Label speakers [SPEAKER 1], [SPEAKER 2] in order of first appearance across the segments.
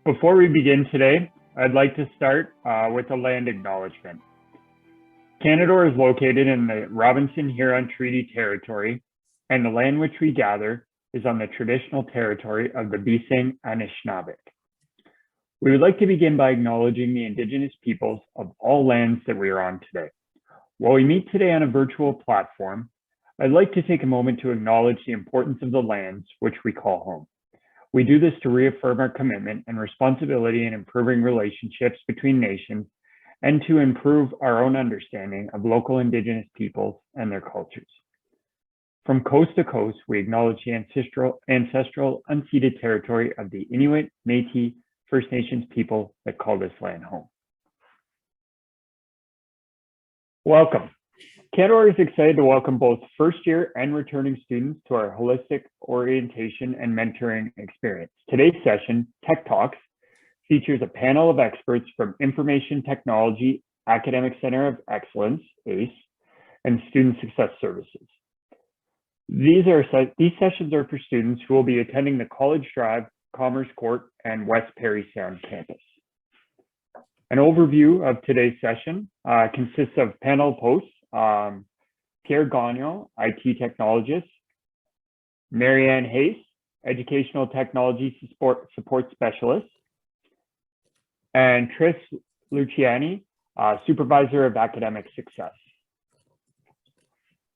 [SPEAKER 1] Before we begin today, I'd like to start with a land acknowledgement. Canadore is located in the Robinson-Huron Treaty Territory, and the land which we gather is on the traditional territory of the Bising Anishinaabe. We would like to begin by acknowledging the Indigenous peoples of all lands that we are on today. While we meet today on a virtual platform, I'd like to take a moment to acknowledge the importance of the lands which we call home. We do this to reaffirm our commitment and responsibility in improving relationships between nations and to improve our own understanding of local Indigenous peoples and their cultures. From coast to coast, we acknowledge the ancestral unceded territory of the Inuit, Métis, First Nations people that call this land home. Welcome. Canadore is excited to welcome both first-year and returning students to our holistic orientation and mentoring experience. Today's session, Tech Talks, features a panel of experts from Information Technology Academic Center of Excellence, ACE, and Student Success Services. These sessions are for students who will be attending the College Drive, Commerce Court, and West Parry Sound campus. An overview of today's session consists of panel posts. Pierre Gagnon, IT technologist, Marianne Hayes, educational technology support specialist, and Tris Luciani, supervisor of academic success.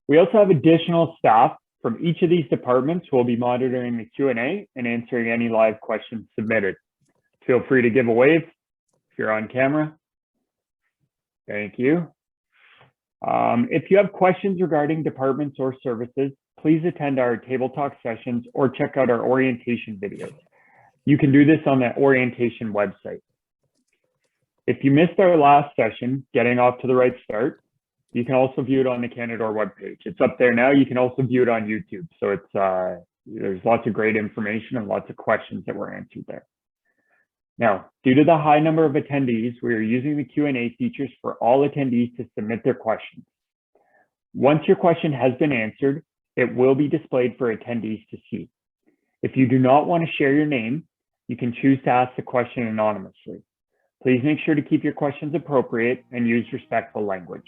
[SPEAKER 1] We also have additional staff from each of these departments who will be monitoring the Q&A and answering any live questions submitted. Feel free to give a wave if you're on camera. Thank you. If you have questions regarding departments or services, please attend our table talk sessions or check out our orientation videos. You can do this on the orientation website. If you missed our last session, Getting Off to the Right Start, you can also view it on the Canadore webpage. It's up there now. You can also view it on YouTube. So there's lots of great information and lots of questions that were answered there. Now, due to the high number of attendees, we are using the Q&A features for all attendees to submit their questions. Once your question has been answered, it will be displayed for attendees to see. If you do not want to share your name, you can choose to ask the question anonymously. Please make sure to keep your questions appropriate and use respectful language.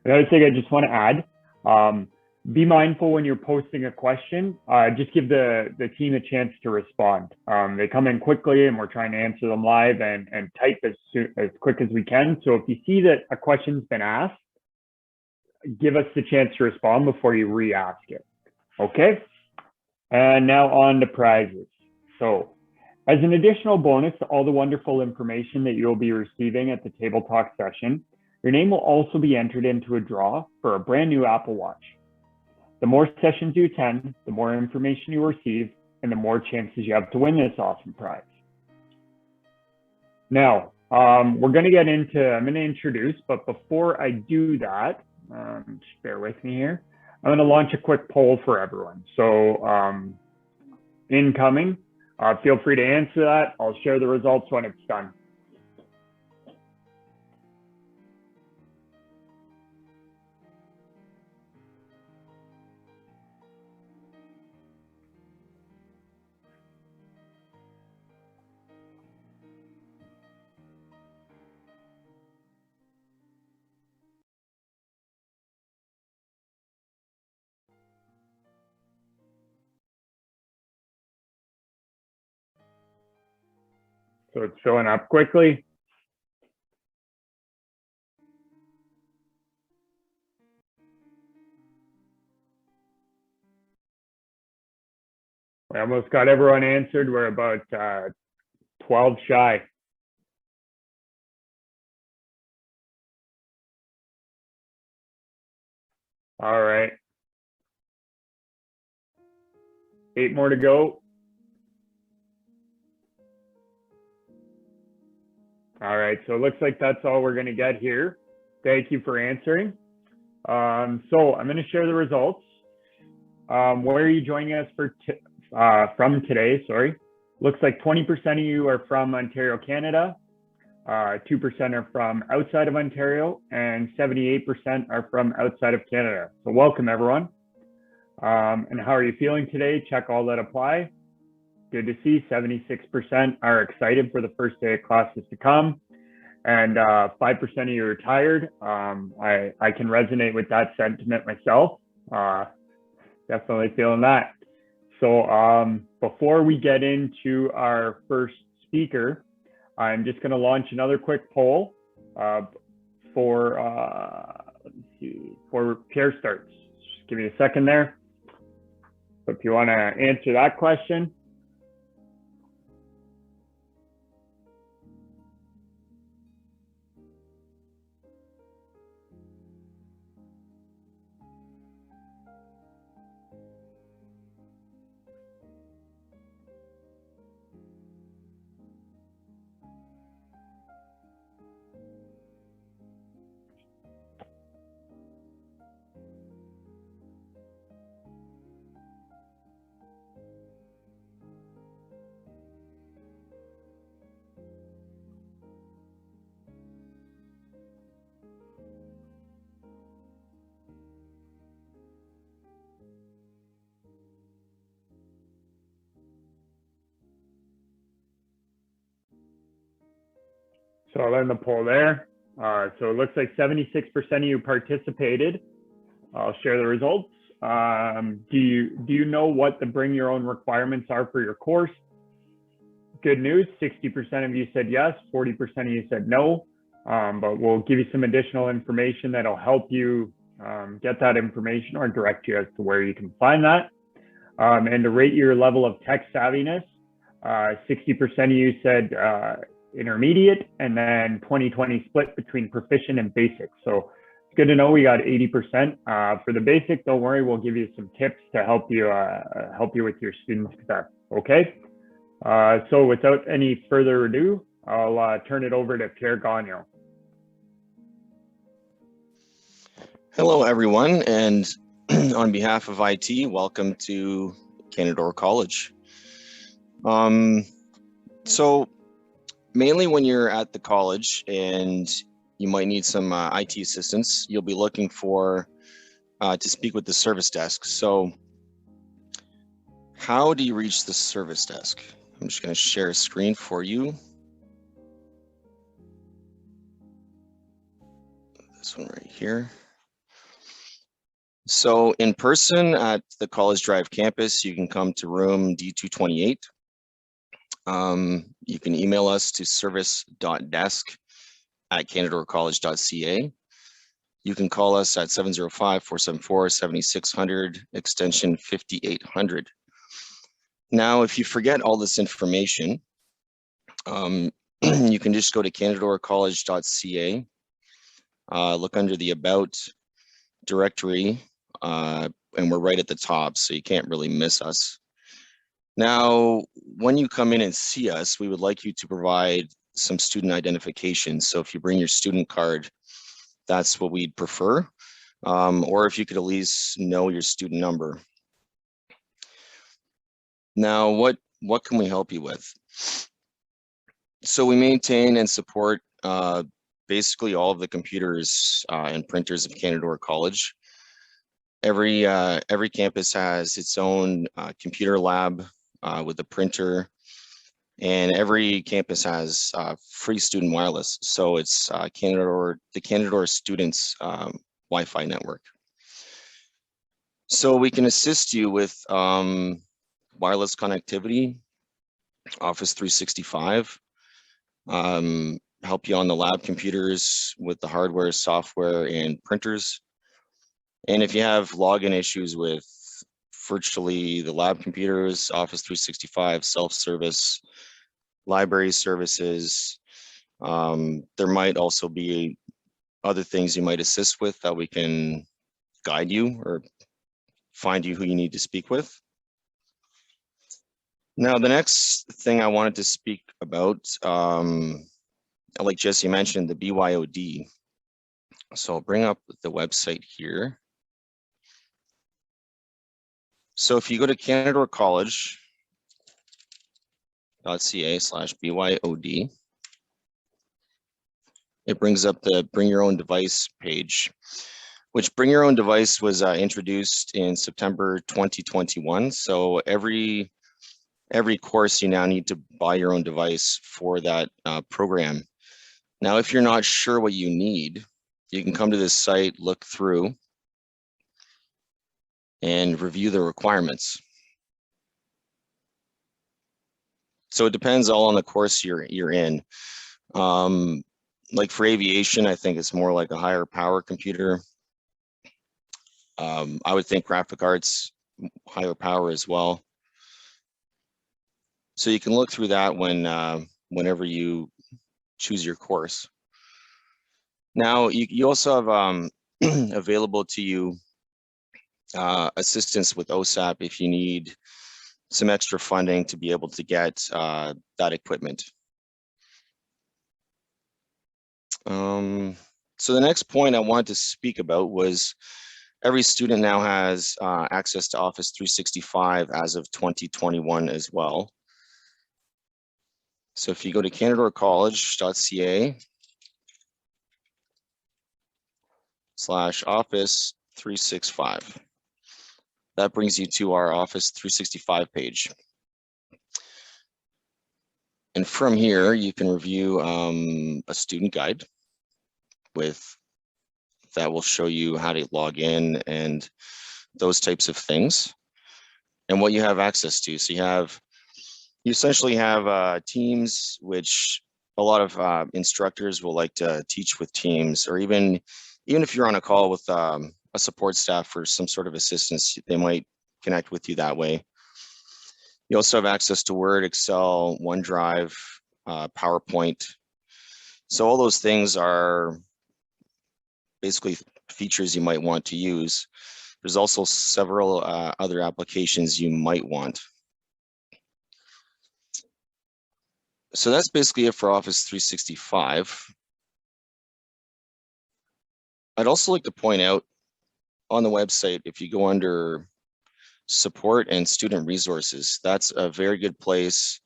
[SPEAKER 1] Another thing I just want to add, be mindful when you're posting a question, just give the team a chance to respond. They come in quickly and we're trying to answer them live and type as quick as we can. So if you see that a question's been asked, give us the chance to respond before you re-ask it, okay? And now on to prizes. So as an additional bonus to all the wonderful information that you'll be receiving at the Table Talk session, your name will also be entered into a draw for a brand new Apple Watch. The more sessions you attend, the more information you receive, and the more chances you have to win this awesome prize. Now, we're going to get into, I'm going to introduce, but before I do that, just bear with me here. I'm going to launch a quick poll for everyone. So incoming, feel free to answer that. I'll share the results when it's done. So it's filling up quickly. We almost got everyone answered. We're about 12 shy. All right. 8 more to go. All right, so it looks like that's all we're going to get here. Thank you for answering. So I'm going to share the results. Where are you joining us from today? Sorry. Looks like 20% of you are from Ontario, Canada. 2% are from outside of Ontario, and 78% are from outside of Canada. So welcome, everyone. And how are you feeling today? Check all that apply. good to see. 76% are excited for the first day of classes to come, and 5% of you are tired. I can resonate with that sentiment myself. Definitely feeling that. So before we get into our first speaker, I'm just going to launch another quick poll for Pear Starts. Just give me a second there. So if you want to answer that question. So I'll end the poll there. So it looks like 76% of you participated. I'll share the results. Do you know what the bring your own requirements are for your course? Good news, 60% of you said yes, 40% of you said no, but we'll give you some additional information that'll help you get that information or direct you as to where you can find that. And to rate your level of tech savviness, 60% of you said intermediate, and then 20-20 split between proficient and basic. So it's good to know we got 80%. For the basic, don't worry, we'll give you some tips to help you with your student success. Okay. So without any further ado, I'll turn it over to Pierre Gagnon.
[SPEAKER 2] Hello, everyone, and on behalf of IT, welcome to Canadore College. So mainly when you're at the college and you might need some IT assistance, you'll be looking for to speak with the service desk. So how do you reach the service desk? I'm just going to share a screen for you. This one right here. So in person at the College Drive campus, you can come to room D228. You can email us to service.desk@canadorecollege.ca. You can call us at 705-474-7600, extension 5800. Now, if you forget all this information, you can just go to canadorecollege.ca, look under the About directory, and we're right at the top, so you can't really miss us. Now, when you come in and see us, we would like you to provide some student identification. So if you bring your student card, that's what we'd prefer. Or if you could at least know your student number. Now, what can we help you with? So we maintain and support basically all of the computers and printers of Canadore College. Every campus has its own computer lab with a printer, and every campus has free student wireless. So it's the Canadore students Wi-Fi network. So we can assist you with wireless connectivity, Office 365, help you on the lab computers with the hardware, software, and printers. And if you have login issues with virtually the lab computers, Office 365, self-service, library services, there might also be other things you might assist with that we can guide you or find you who you need to speak with. Now, the next thing I wanted to speak about, like Jesse mentioned, the BYOD. So I'll bring up the website here. So if you go to canadorecollege.ca/BYOD, it brings up the Bring Your Own Device page, which Bring Your Own Device was introduced in September 2021. So every every course you now need to buy your own device for that program. Now, if you're not sure what you need, you can come to this site, look through, and review the requirements. So it depends all on the course you're in. Like for aviation, I think it's more like a higher power computer. I would think graphic arts, higher power as well. So you can look through that whenever you choose your course. Now, you also have available to you assistance with OSAP if you need some extra funding to be able to get that equipment. So the next point I wanted to speak about was every student now has access to Office 365 as of 2021 as well. So if you go to canadorcollege.ca/Office 365, that brings you to our Office 365 page. And from here, you can review a student guide that will show you how to log in and those types of things and what you have access to. So you essentially have teams, which a lot of instructors will like to teach with teams, or even if you're on a call with a support staff for some sort of assistance, they might connect with you that way. You also have access to Word, Excel, OneDrive, PowerPoint. So all those things are basically features you might want to use. There's also several other applications you might want. So that's basically it for Office 365. I'd also like to point out on the website, if you go under support and student resources, that's a very good place.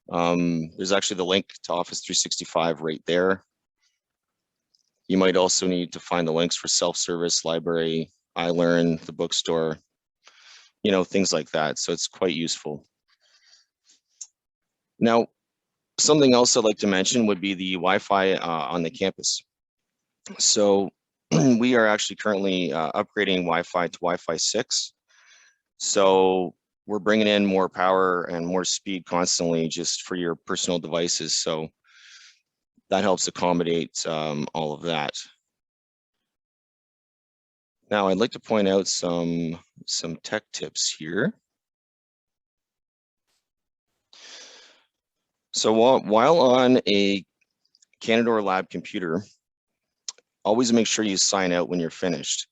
[SPEAKER 2] There's actually the link to Office 365 right there. You might also need to find the links for self-service, library, iLearn, the bookstore, things like that. So it's quite useful. Now, something else I'd like to mention would be the Wi-Fi on the campus. So we are actually currently upgrading Wi-Fi to Wi-Fi 6. So we're bringing in more power and more speed constantly just for your personal devices. So that helps accommodate all of that. Now, I'd like to point out some tech tips here. So while on a Canador Lab computer, always make sure you sign out when you're finished.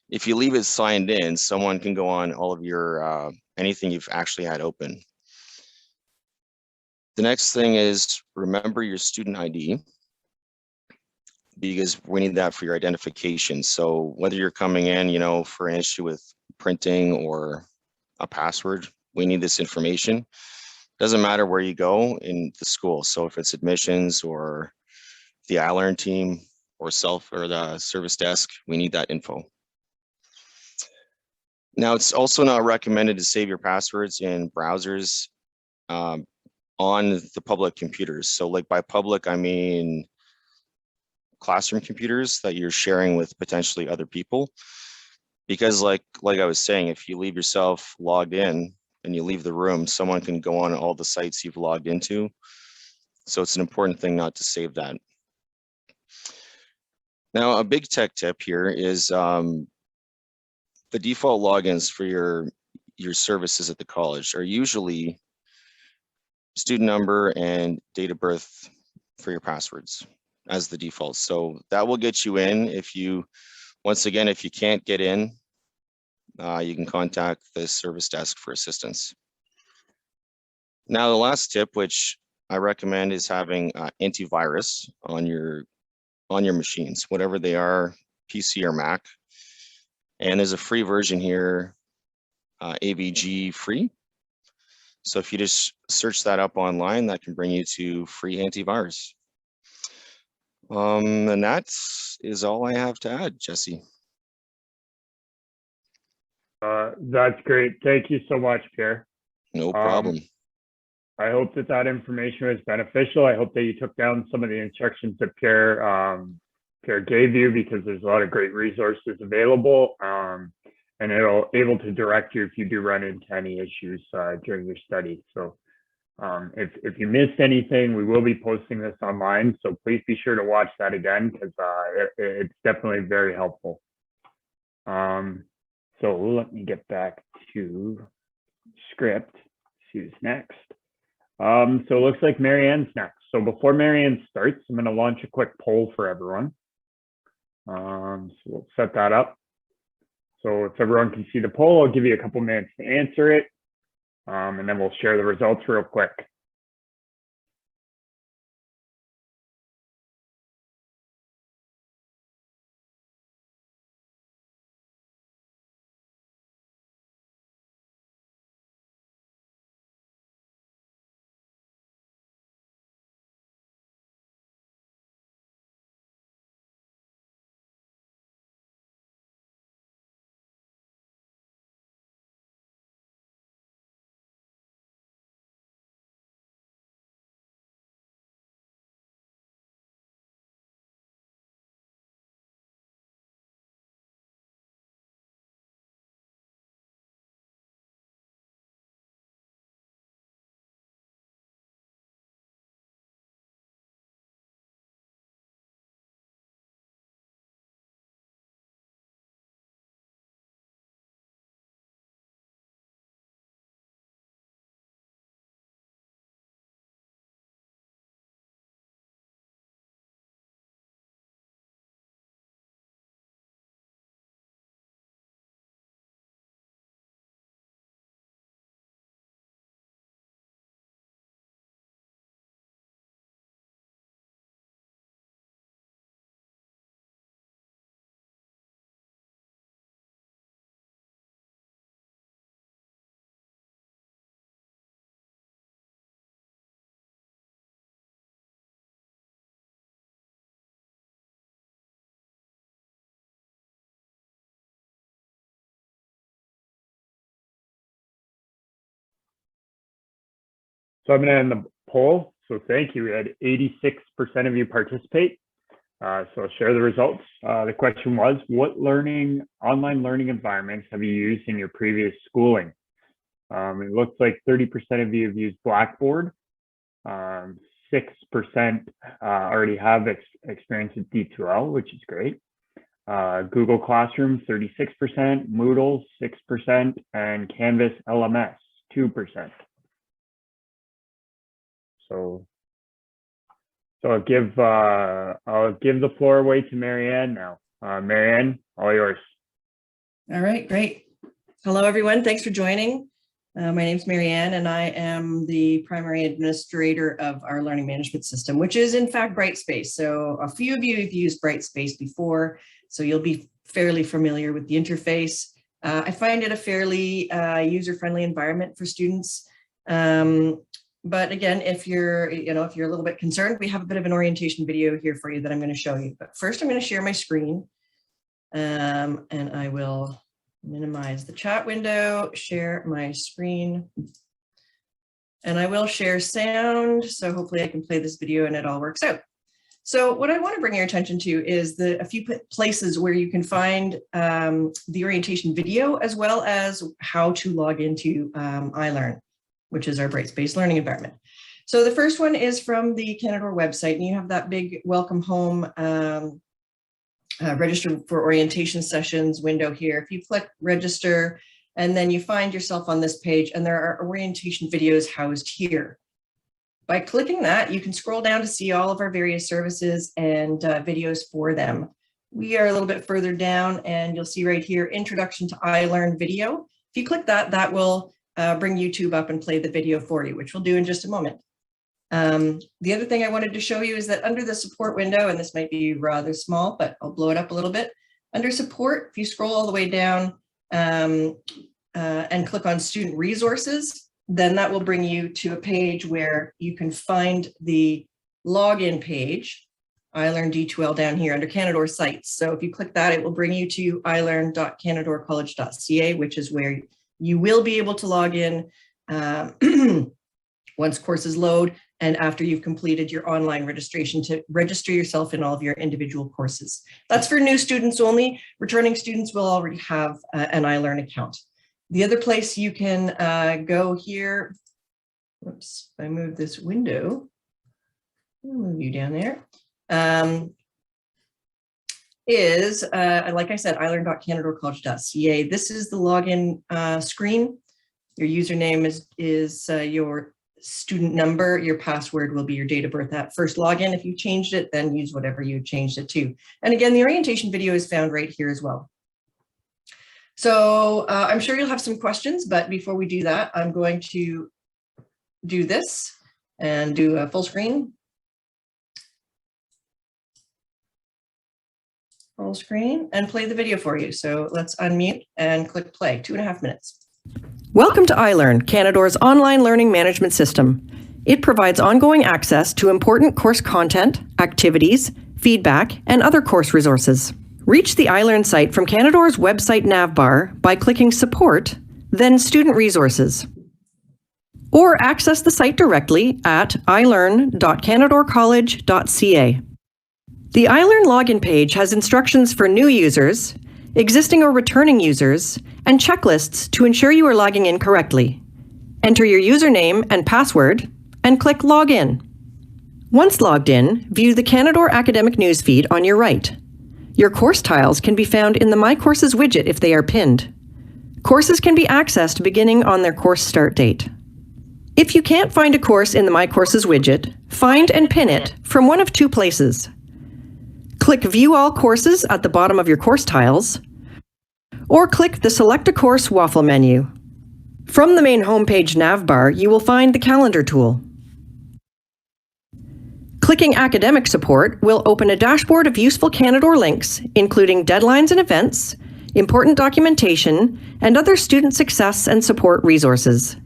[SPEAKER 2] If you leave it signed in, someone can go on all of your anything you've actually had open. The next thing is remember your student ID, because we need that for your identification. So whether you're coming in, for an issue with printing or a password, we need this information. Doesn't matter where you go in the school. So if it's admissions or the iLearn team or the service desk, we need that info. Now, it's also not recommended to save your passwords in browsers on the public computers. So like by public, I mean classroom computers that you're sharing with potentially other people. Because like I was saying, if you leave yourself logged in and you leave the room, someone can go on all the sites you've logged into. So it's an important thing not to save that. Now, a big tech tip here is the default logins for your services at the college are usually student number and date of birth for your passwords as the default. So that will get you in. Once again, if you can't get in, you can contact the service desk for assistance. Now, the last tip, which I recommend, is having antivirus on your machines, whatever they are, PC or Mac. And there's a free version here, AVG free. So if you just search that up online, that can bring you to free antivirus. And that is all I have to add, Jesse.
[SPEAKER 1] That's great. Thank you so much, Pierre.
[SPEAKER 2] No problem.
[SPEAKER 1] I hope that that information was beneficial. I hope that you took down some of the instructions that Pierre gave you, because there's a lot of great resources available, and it'll able to direct you if you do run into any issues during your study. So if you missed anything, we will be posting this online, so please be sure to watch that again, because it's definitely very helpful. So let me get back to script, see who's next. So it looks like Marianne's next. So before Marianne starts, I'm going to launch a quick poll for everyone. So we'll set that up. So if everyone can see the poll, I'll give you a couple minutes to answer it. And then we'll share the results real quick. So I'm going to end the poll. So thank you. We had 86% of you participate. So I'll share the results. The question was, what online learning environments have you used in your previous schooling? It looks like 30% of you have used Blackboard. 6% already have experience with D2L, which is great. Google Classroom, 36%, Moodle, 6%, and Canvas LMS, 2%. So I'll give the floor away to Marianne now. Marianne, all yours.
[SPEAKER 3] All right, great. Hello, everyone. Thanks for joining. My name is Marianne, and I am the primary administrator of our learning management system, which is in fact Brightspace. So a few of you have used Brightspace before, so you'll be fairly familiar with the interface. I find it a fairly user-friendly environment for students. But again, if you're a little bit concerned, we have a bit of an orientation video here for you that I'm going to show you. But first, I'm going to share my screen, and I will minimize the chat window, share my screen, and I will share sound. So hopefully I can play this video and it all works out. So what I want to bring your attention to is a few places where you can find the orientation video, as well as how to log into iLearn, which is our Brightspace learning environment. So the first one is from the Canadore website, and you have that big welcome home register for orientation sessions window here. If you click register, and then you find yourself on this page, and there are orientation videos housed here. By clicking that, you can scroll down to see all of our various services and videos for them. We are a little bit further down, and you'll see right here, Introduction to iLearn video. If you click that, that will bring YouTube up and play the video for you, which we'll do in just a moment. The other thing I wanted to show you is that under the support window, and this might be rather small, but I'll blow it up a little bit. Under support, if you scroll all the way down and click on student resources, then that will bring you to a page where you can find the login page, iLearn D2L down here under Canadore sites. So if you click that, it will bring you to iLearn.canadorecollege.ca, which is where you will be able to log in once courses load, and after you've completed your online registration to register yourself in all of your individual courses. That's for new students only. Returning students will already have an iLearn account. The other place you can go here, whoops, if I move this window, I'll move you down there, is, like I said, ilearn.canadacollege.ca. This is the login screen. Your username is your student number. Your password will be your date of birth at first login. If you changed it, then use whatever you changed it to. And again, the orientation video is found right here as well. So I'm sure you'll have some questions, but before we do that, I'm going to do this and do a full screen. Full screen and play the video for you. So let's unmute and click play, 2.5 minutes.
[SPEAKER 4] Welcome to iLearn, Canadore's online learning management system. It provides ongoing access to important course content, activities, feedback, and other course resources. Reach the iLearn site from Canadore's website navbar by clicking Support, then Student Resources. Or access the site directly at ilearn.canadorecollege.ca. The iLearn login page has instructions for new users, existing or returning users, and checklists to ensure you are logging in correctly. Enter your username and password and click Login. Once logged in, view the Canadore Academic Newsfeed on your right. Your course tiles can be found in the My Courses widget if they are pinned. Courses can be accessed beginning on their course start date. If you can't find a course in the My Courses widget, find and pin it from one of two places. Click View All Courses at the bottom of your course tiles, or click the Select a Course waffle menu. From the main homepage navbar, you will find the Calendar tool. Clicking Academic Support will open a dashboard of useful Canadore links, including deadlines and events, important documentation, and other student success and support resources.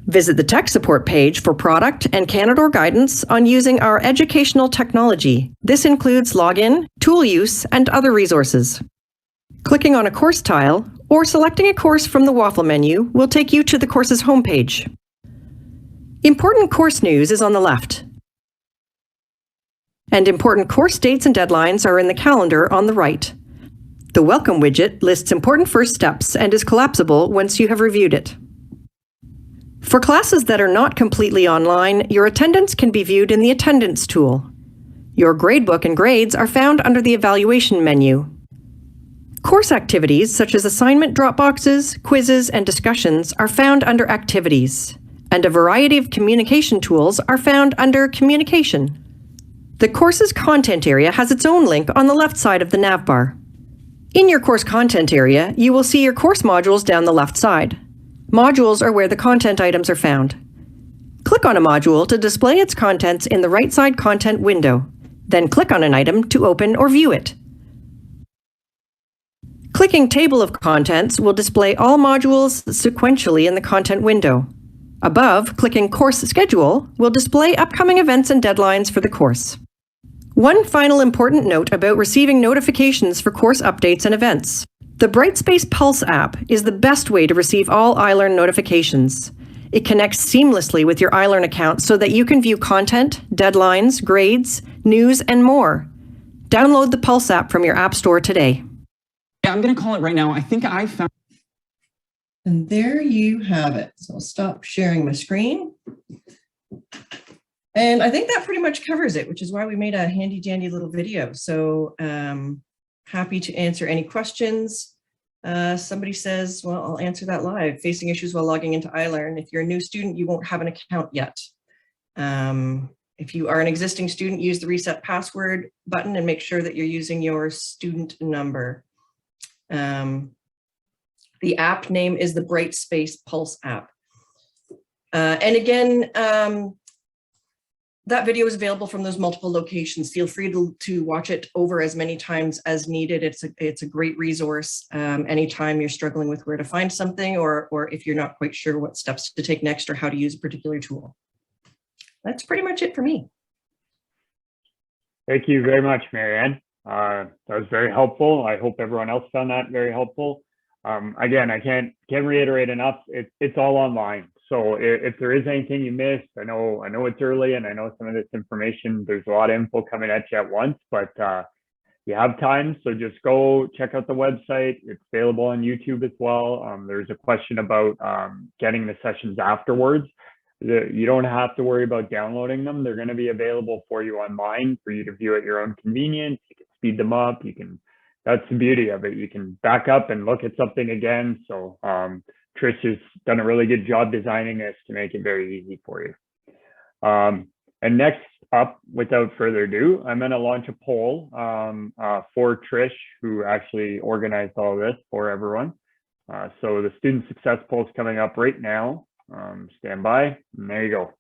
[SPEAKER 4] Visit the Tech Support page for product and Canadore guidance on using our educational technology. This includes login, tool use, and other resources. Clicking on a course tile or selecting a course from the waffle menu will take you to the course's homepage. Important course news is on the left, and important course dates and deadlines are in the calendar on the right. The Welcome widget lists important first steps and is collapsible once you have reviewed it. For classes that are not completely online, your attendance can be viewed in the Attendance tool. Your gradebook and grades are found under the Evaluation menu. Course activities such as assignment drop boxes, quizzes, and discussions are found under Activities, and a variety of communication tools are found under Communication. The course's content area has its own link on the left side of the navbar. In your course content area, you will see your course modules down the left side. Modules are where the content items are found. Click on a module to display its contents in the right side content window. Then click on an item to open or view it. Clicking Table of Contents will display all modules sequentially in the content window. Above, clicking Course Schedule will display upcoming events and deadlines for the course. One final important note about receiving notifications for course updates and events. The Brightspace Pulse app is the best way to receive all iLearn notifications. It connects seamlessly with your iLearn account so that you can view content, deadlines, grades, news, and more. Download the Pulse app from your App Store today.
[SPEAKER 5] Yeah, I'm going to call it right now. I think I found.
[SPEAKER 3] And there you have it. So I'll stop sharing my screen. And I think that pretty much covers it, which is why we made a handy dandy little video. So happy to answer any questions. Somebody says, well, I'll answer that live. Facing issues while logging into iLearn. If you're a new student, you won't have an account yet. If you are an existing student, use the reset password button and make sure that you're using your student number. The app name is the Brightspace Pulse app. And again, that video is available from those multiple locations. Feel free to watch it over as many times as needed. It's a great resource anytime you're struggling with where to find something, or if you're not quite sure what steps to take next or how to use a particular tool. That's pretty much it for me.
[SPEAKER 1] Thank you very much, Marianne. That was very helpful. I hope everyone else found that very helpful. Again, I can't reiterate enough. It's all online. So if there is anything you missed, I know it's early and I know some of this information, there's a lot of info coming at you at once, but you have time. So just go check out the website. It's available on YouTube as well. There's a question about getting the sessions afterwards. You don't have to worry about downloading them. They're going to be available for you online for you to view at your own convenience. You can speed them up. That's the beauty of it. You can back up and look at something again. So Trish has done a really good job designing this to make it very easy for you. And next up, without further ado, I'm going to launch a poll for Trish, who actually organized all this for everyone. So the student success poll is coming up right now. Stand by, and there you go.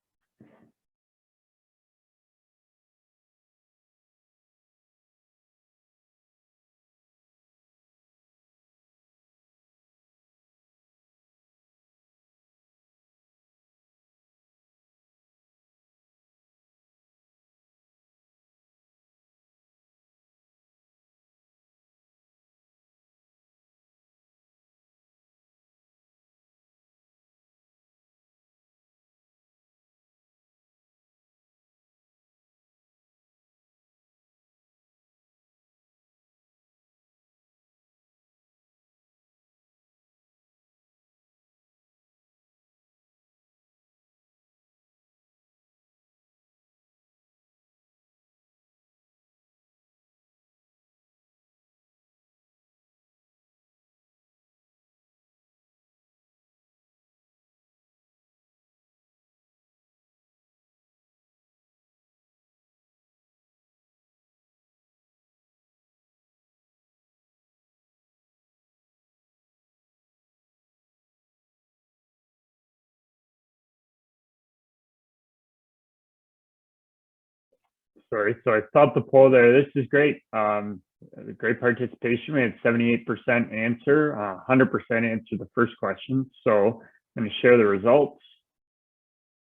[SPEAKER 1] Sorry, so I stopped the poll there. This is great. Great participation. We had 78% answer, 100% answer the first question. So I'm going to share the results.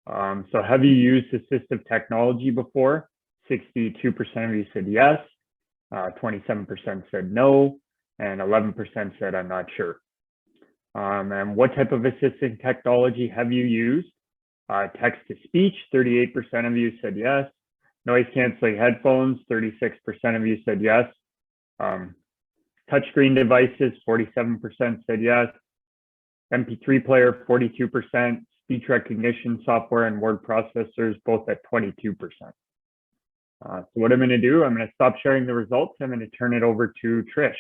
[SPEAKER 1] So have you used assistive technology before? 62% of you said yes, 27% said no, and 11% said I'm not sure. And what type of assistive technology have you used? Text to speech, 38% of you said yes. Noise canceling headphones, 36% of you said yes. Touchscreen devices, 47% said yes. MP3 player, 42%. Speech recognition software and word processors, both at 22%. So what I'm going to do, I'm going to stop sharing the results. I'm going to turn it over to Trish.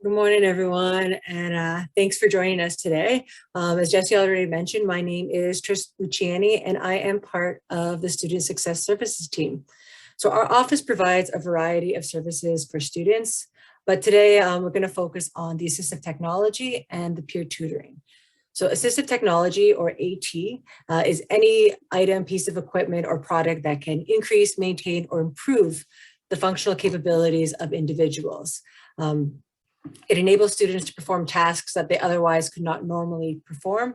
[SPEAKER 6] Good morning, everyone, and thanks for joining us today. As Jesse already mentioned, my name is Trish Luciani, and I am part of the Student Success Services team. So our office provides a variety of services for students, but today we're going to focus on the assistive technology and the peer tutoring. So assistive technology, or AT, is any item, piece of equipment, or product that can increase, maintain, or improve the functional capabilities of individuals. It enables students to perform tasks that they otherwise could not normally perform.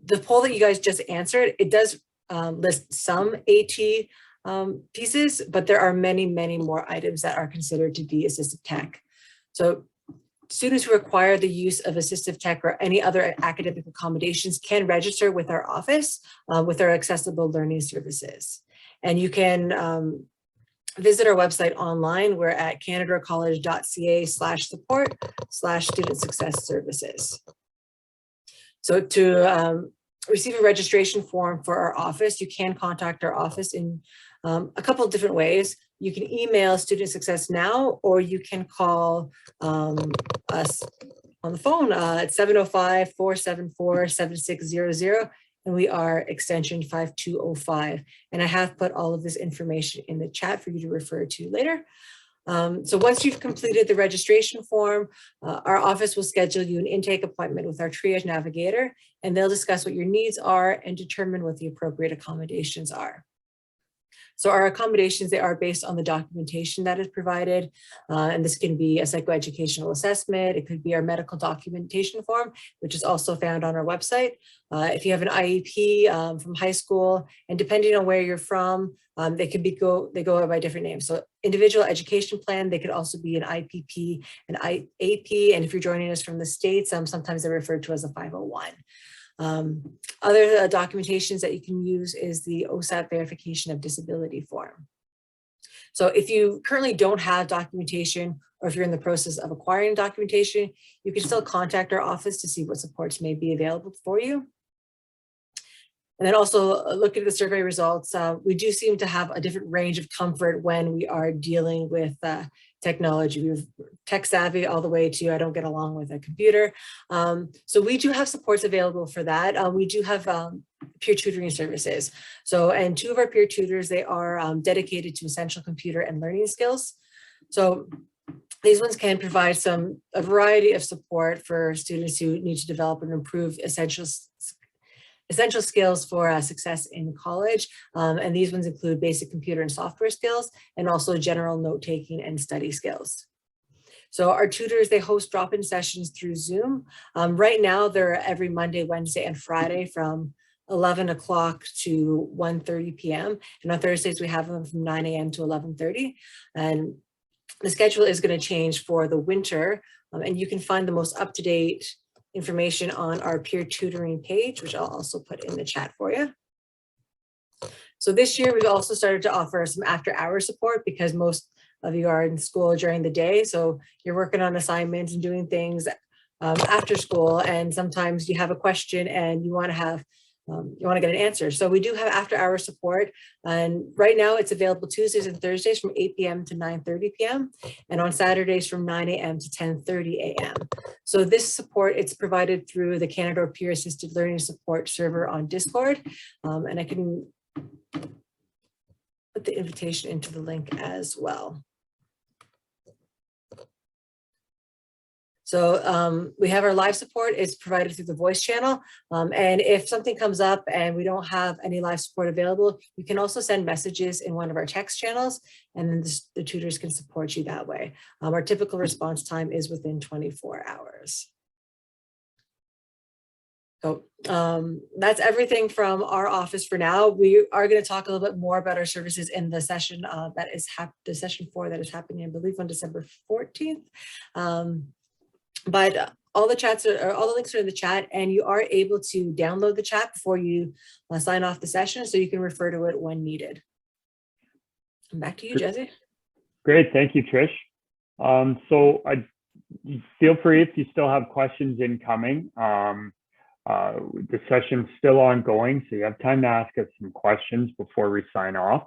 [SPEAKER 6] The poll that you guys just answered, it does list some AT pieces, but there are many, many more items that are considered to be assistive tech. So students who require the use of assistive tech or any other academic accommodations can register with our office with our accessible learning services. And you can visit our website online. We're at canadorecollege.ca/support/student success services. So to receive a registration form for our office, you can contact our office in a couple of different ways. You can email Student Success Now, or you can call us on the phone at 705-474-7600. And we are extension 5205. And I have put all of this information in the chat for you to refer to later. So once you've completed the registration form, our office will schedule you an intake appointment with our triage navigator, and they'll discuss what your needs are and determine what the appropriate accommodations are. So our accommodations, they are based on the documentation that is provided. And this can be a psychoeducational assessment. It could be our medical documentation form, which is also found on our website. If you have an IEP from high school, and depending on where you're from, they go by different names. So individual education plan, they could also be an IPP, an IAP, and if you're joining us from the States, sometimes they're referred to as a 501. Other documentations that you can use is the OSAP verification of disability form. So if you currently don't have documentation, or if you're in the process of acquiring documentation, you can still contact our office to see what supports may be available for you. And then also look at the survey results. We do seem to have a different range of comfort when we are dealing with technology. We're tech savvy all the way to I don't get along with a computer. So we do have supports available for that. We do have peer tutoring services. So, and 2 of our peer tutors, they are dedicated to essential computer and learning skills. So these ones can provide a variety of support for students who need to develop and improve essential skills for success in college. And these ones include basic computer and software skills, and also general note-taking and study skills. So our tutors, they host drop-in sessions through Zoom. Right now, they're every Monday, Wednesday, and Friday from 11 o'clock to 1:30 p.m. And on Thursdays, we have them from 9 a.m. to 11:30. And the schedule is going to change for the winter. And you can find the most up-to-date information on our peer tutoring page, which I'll also put in the chat for you. So this year, we've also started to offer some after-hours support because most of you are in school during the day. So you're working on assignments and doing things after school. And sometimes you have a question and you want to get an answer. So we do have after-hours support. And right now it's available Tuesdays and Thursdays from 8 p.m. to 9:30 p.m. and on Saturdays from 9 a.m. to 10:30 a.m. So this support, it's provided through the Canadore Peer Assisted Learning Support server on Discord. And I can put the invitation into the link as well. So we have our live support. It's provided through the voice channel. And if something comes up and we don't have any live support available, you can also send messages in one of our text channels, and then the tutors can support you that way. Our typical response time is within 24 hours. So that's everything from our office for now. We are going to talk a little bit more about our services in the session that is the session 4 that is happening, I believe, on December 14th. But all the links are in the chat, and you are able to download the chat before you sign off the session, so you can refer to it when needed. And back to you, Jesse.
[SPEAKER 1] Great, thank you, Trish. So feel free if you still have questions incoming. The session's still ongoing, so you have time to ask us some questions before we sign off.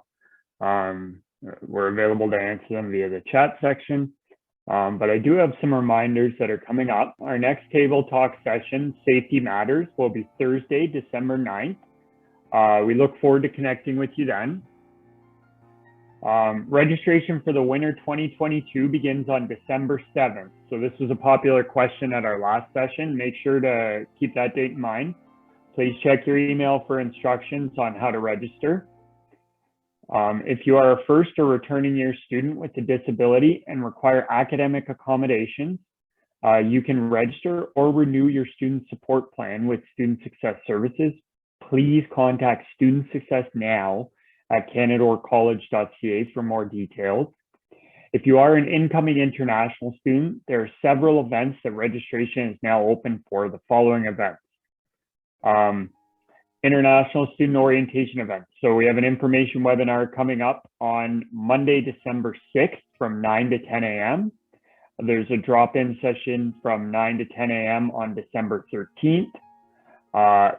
[SPEAKER 1] We're available to answer them via the chat section. But I do have some reminders that are coming up. Our next Table Talk session, Safety Matters, will be Thursday, December 9th. We look forward to connecting with you then. Registration for the winter 2022 begins on December 7th. So this was a popular question at our last session. Make sure to keep that date in mind. Please check your email for instructions on how to register. If you are a first or returning year student with a disability and require academic accommodations, you can register or renew your student support plan with Student Success Services. Please contact Student Success now at canadorecollege.ca for more details. If you are an incoming international student, there are several events that registration is now open for. The following events. International Student Orientation event. So we have an information webinar coming up on Monday, December 6th from 9 to 10 a.m. There's a drop-in session from 9 to 10 a.m. on December 13th.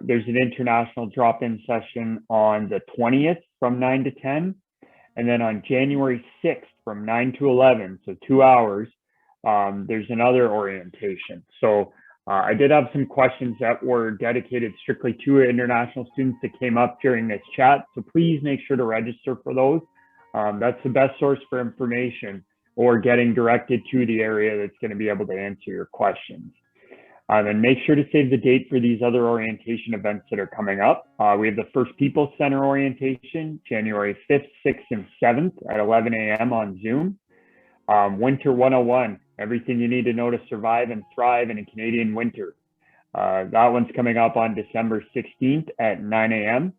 [SPEAKER 1] There's an international drop-in session on the 20th from 9 to 10. And then on January 6th from 9 to 11, so 2 hours, there's another orientation. So I did have some questions that were dedicated strictly to international students that came up during this chat. So please make sure to register for those. That's the best source for information, or getting directed to the area that's going to be able to answer your questions. And make sure to save the date for these other orientation events that are coming up. We have the First People Center orientation, January 5th, 6th, and 7th at 11 a.m. on Zoom. Winter 101, everything you need to know to survive and thrive in a Canadian winter. That one's coming up on December 16th at 9 a.m.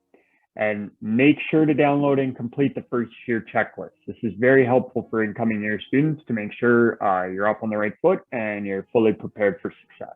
[SPEAKER 1] And make sure to download and complete the first year checklist. This is very helpful for incoming year students to make sure you're up on the right foot and you're fully prepared for success.